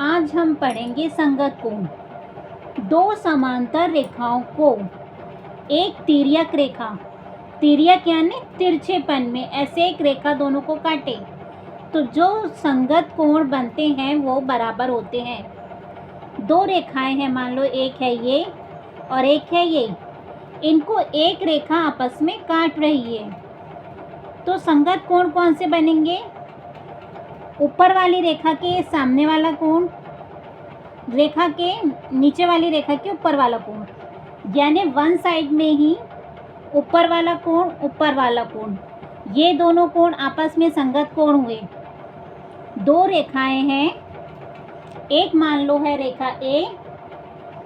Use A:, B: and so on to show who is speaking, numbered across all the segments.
A: आज हम पढ़ेंगे संगत कोण। दो समांतर रेखाओं को एक तिर्यक रेखा, तिर्यक यानी तिरछेपन में ऐसे एक रेखा दोनों को काटे तो जो संगत कोण बनते हैं वो बराबर होते हैं। दो रेखाएं हैं, मान लो एक है ये और एक है ये, इनको एक रेखा आपस में काट रही है तो संगत कोण कौन से बनेंगे? ऊपर वाली रेखा के सामने वाला कोण, रेखा के नीचे वाली रेखा के ऊपर वाला कोण, यानी वन साइड में ही ऊपर वाला कोण, ये दोनों कोण आपस में संगत कोण हुए। दो रेखाएं हैं, एक मान लो है रेखा ए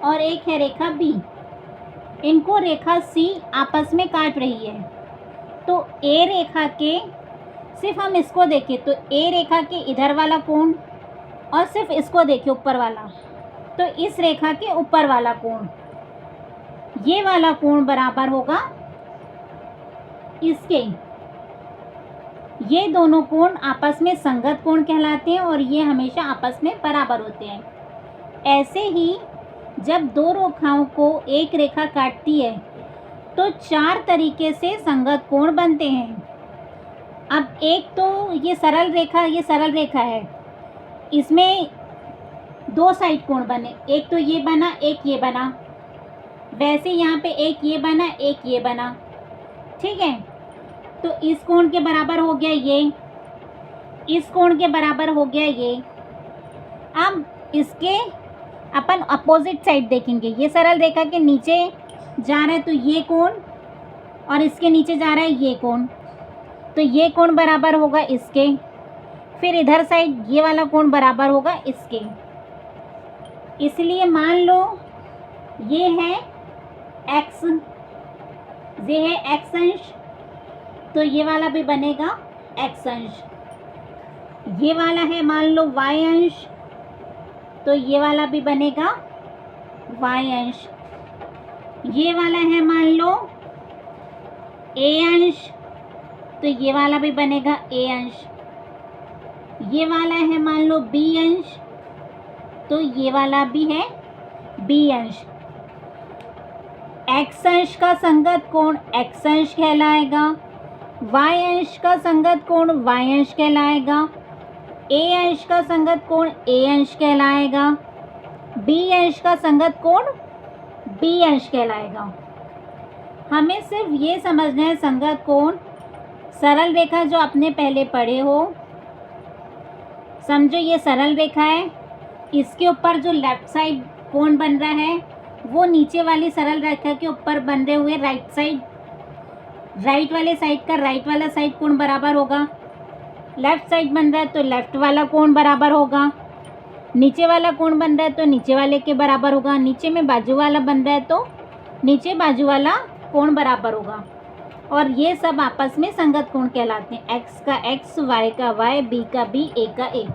A: और एक है रेखा बी, इनको रेखा सी आपस में काट रही है तो ए रेखा के, सिर्फ हम इसको देखें तो ए रेखा के इधर वाला कोण और सिर्फ इसको देखें ऊपर वाला, तो इस रेखा के ऊपर वाला कोण, ये वाला कोण बराबर होगा इसके। ये दोनों कोण आपस में संगत कोण कहलाते हैं और ये हमेशा आपस में बराबर होते हैं। ऐसे ही जब दो रेखाओं को एक रेखा काटती है तो चार तरीके से संगत कोण बनते हैं। अब एक तो ये सरल रेखा है, इसमें दो साइड कोण बने, एक तो ये बना एक ये बना, वैसे यहाँ पे एक ये बना एक ये बना, ठीक है। तो इस कोण के बराबर हो गया ये, इस कोण के बराबर हो गया ये। अब इसके अपन अपोजिट साइड देखेंगे, ये सरल रेखा के नीचे जा रहा है तो ये कोण और इसके नीचे जा रहा है ये कोण, तो ये कोण बराबर होगा इसके। फिर इधर साइड ये वाला कोण बराबर होगा इसके। इसलिए मान लो ये है x, ये है x अंश, तो ये वाला भी बनेगा x अंश। ये वाला है मान लो y अंश, तो ये वाला भी बनेगा y अंश। ये वाला है मान लो a अंश, तो ये वाला भी बनेगा a अंश। ये वाला है मान लो b अंश, तो ये वाला भी है b अंश। x अंश का संगत कोण x अंश कहलाएगा, y अंश का संगत कोण y अंश कहलाएगा, a अंश का संगत कोण a अंश कहलाएगा, b अंश का संगत कोण b अंश कहलाएगा। हमें सिर्फ ये समझना है संगत कोण, सरल रेखा जो आपने पहले पढ़े हो, समझो ये सरल रेखा है, इसके ऊपर जो लेफ्ट साइड कोण बन रहा है वो नीचे वाली सरल रेखा के ऊपर बन रहे हुए राइट साइड, राइट वाले साइड का राइट वाला साइड कोण बराबर होगा। लेफ्ट साइड बन रहा है तो लेफ्ट वाला कोण बराबर होगा, नीचे वाला कोण बन रहा है तो नीचे वाले के बराबर होगा, नीचे में बाजू वाला बन रहा है तो नीचे बाजू वाला कोण बराबर होगा। और ये सब आपस में संगत कोण कहलाते हैं, x का x, y का y, b का b, a का a।